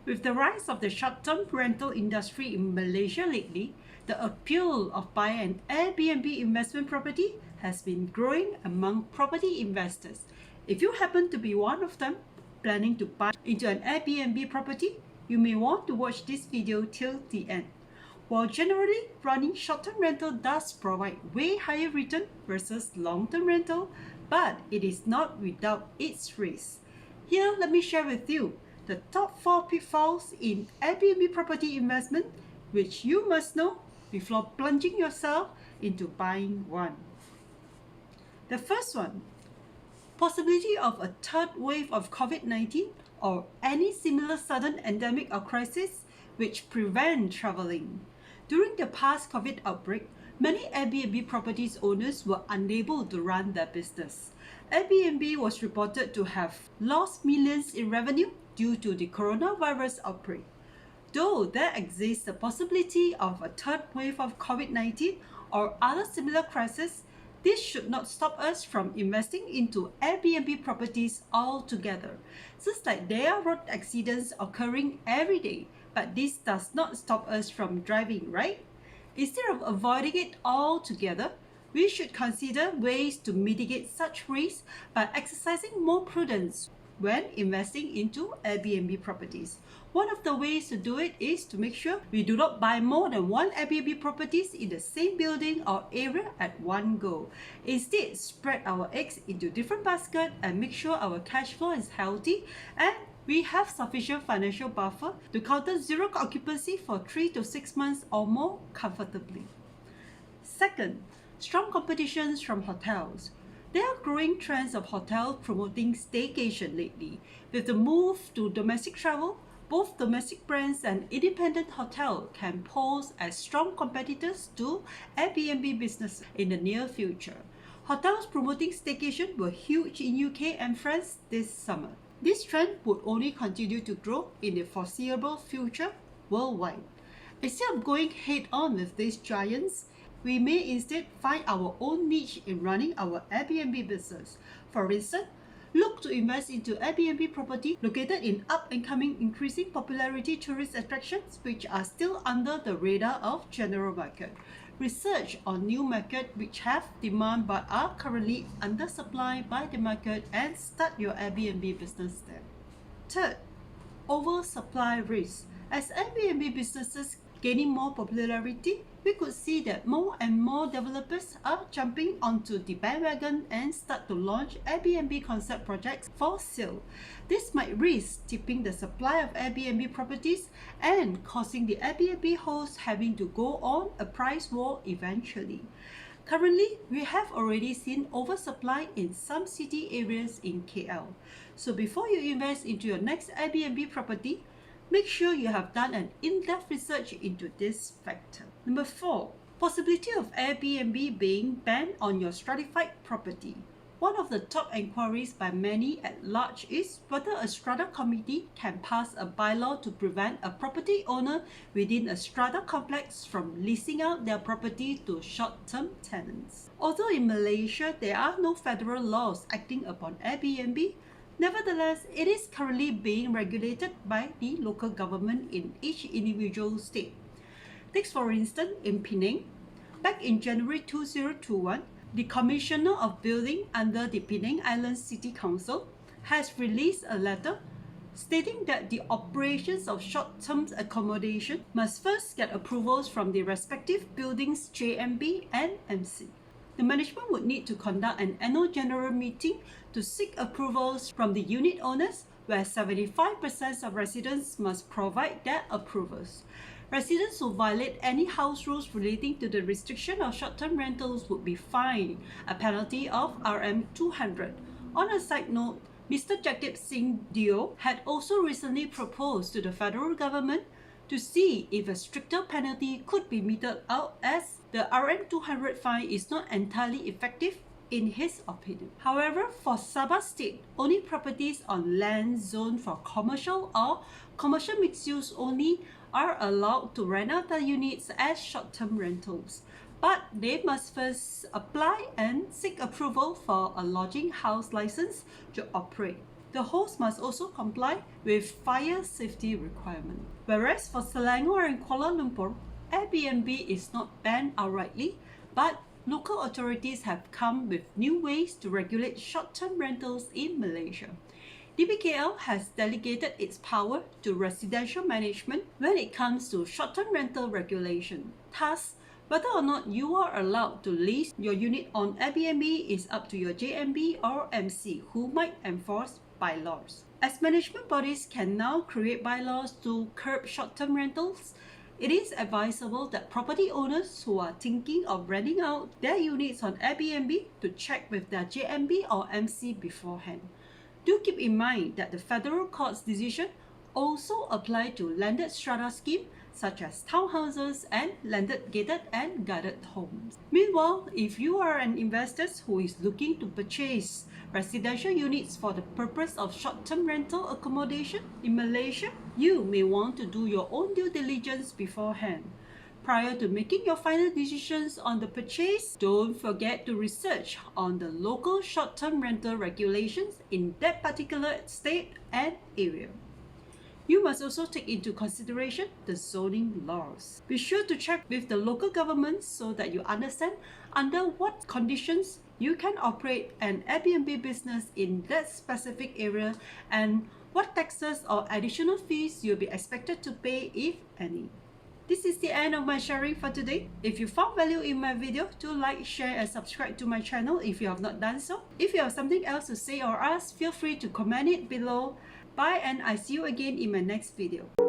With the rise of the short-term rental industry in Malaysia lately, the appeal of buying an Airbnb investment property has been growing among property investors. If you happen to be one of them planning to buy into an Airbnb property, you may want to watch this video till the end. While generally running short-term rental does provide way higher return versus long-term rental, but it is not without its risks. Here, let me share with you the top 4 pitfalls in Airbnb property investment which you must know before plunging yourself into buying one. The first one, possibility of a third wave of COVID-19 or any similar sudden endemic or crisis which prevent traveling. During the past COVID outbreak, many Airbnb properties owners were unable to run their business. Airbnb was reported to have lost millions in revenue due to the coronavirus outbreak. Though there exists the possibility of a third wave of COVID-19 or other similar crises, this should not stop us from investing into Airbnb properties altogether. Just like there are road accidents occurring every day, but this does not stop us from driving, right? Instead of avoiding it altogether, we should consider ways to mitigate such risks by exercising more prudence when investing into Airbnb properties. One of the ways to do it is to make sure we do not buy more than one Airbnb properties in the same building or area at one go. Instead, spread our eggs into different baskets and make sure our cash flow is healthy and we have sufficient financial buffer to counter zero occupancy for 3 to 6 months or more comfortably. Second, strong competitions from hotels. There are growing trends of hotels promoting staycation lately. With the move to domestic travel, both domestic brands and independent hotels can pose as strong competitors to Airbnb business in the near future. Hotels promoting staycation were huge in UK and France this summer. This trend would only continue to grow in the foreseeable future worldwide. Instead of going head-on with these giants, we may instead find our own niche in running our Airbnb business. For instance, look to invest into Airbnb property located in up-and-coming increasing popularity tourist attractions which are still under the radar of general market. Research on new markets which have demand but are currently undersupplied by the market and start your Airbnb business there. Third, oversupply risk. As Airbnb businesses gaining more popularity, we could see that more and more developers are jumping onto the bandwagon and start to launch Airbnb concept projects for sale. This might risk tipping the supply of Airbnb properties and causing the Airbnb hosts having to go on a price war eventually. Currently, we have already seen oversupply in some city areas in KL. So before you invest into your next Airbnb property, make sure you have done an in-depth research into this factor. Number 4, possibility of Airbnb being banned on your stratified property. One of the top inquiries by many at large is whether a strata committee can pass a bylaw to prevent a property owner within a strata complex from leasing out their property to short-term tenants. Although in Malaysia there are no federal laws acting upon Airbnb, nevertheless, it is currently being regulated by the local government in each individual state. Take for instance in Penang, back in January 2021, the Commissioner of Building under the Penang Island City Council has released a letter stating that the operations of short-term accommodation must first get approvals from the respective buildings JMB and MC. The management would need to conduct an annual general meeting to seek approvals from the unit owners, where 75% of residents must provide their approvals. Residents who violate any house rules relating to the restriction of short-term rentals would be fined a penalty of RM200. On a side note, Mr. Jagdeep Singh Dio had also recently proposed to the federal government to see if a stricter penalty could be meted out, as the RM200 fine is not entirely effective in his opinion. However, for Sabah State, only properties on land zoned for commercial or commercial mixed use only are allowed to rent out their units as short-term rentals. But they must first apply and seek approval for a lodging house license to operate. The host must also comply with fire safety requirements. Whereas for Selangor and Kuala Lumpur, Airbnb is not banned outrightly, but local authorities have come with new ways to regulate short-term rentals in Malaysia. DBKL has delegated its power to residential management when it comes to short-term rental regulation. Thus, whether or not you are allowed to lease your unit on Airbnb is up to your JMB or MC, who might enforce bylaws. As management bodies can now create bylaws to curb short-term rentals, it is advisable that property owners who are thinking of renting out their units on Airbnb to check with their JMB or MC beforehand. Do keep in mind that the federal court's decision also apply to landed strata scheme such as townhouses and landed gated and guarded homes. Meanwhile, if you are an investor who is looking to purchase residential units for the purpose of short-term rental accommodation in Malaysia, you may want to do your own due diligence beforehand. Prior to making your final decisions on the purchase, don't forget to research on the local short-term rental regulations in that particular state and area. You must also take into consideration the zoning laws. Be sure to check with the local government so that you understand under what conditions you can operate an Airbnb business in that specific area and what taxes or additional fees you'll be expected to pay, if any. This is the end of my sharing for today. If you found value in my video, do like, share and subscribe to my channel if you have not done so. If you have something else to say or ask, feel free to comment it below. Bye, and I see you again in my next video.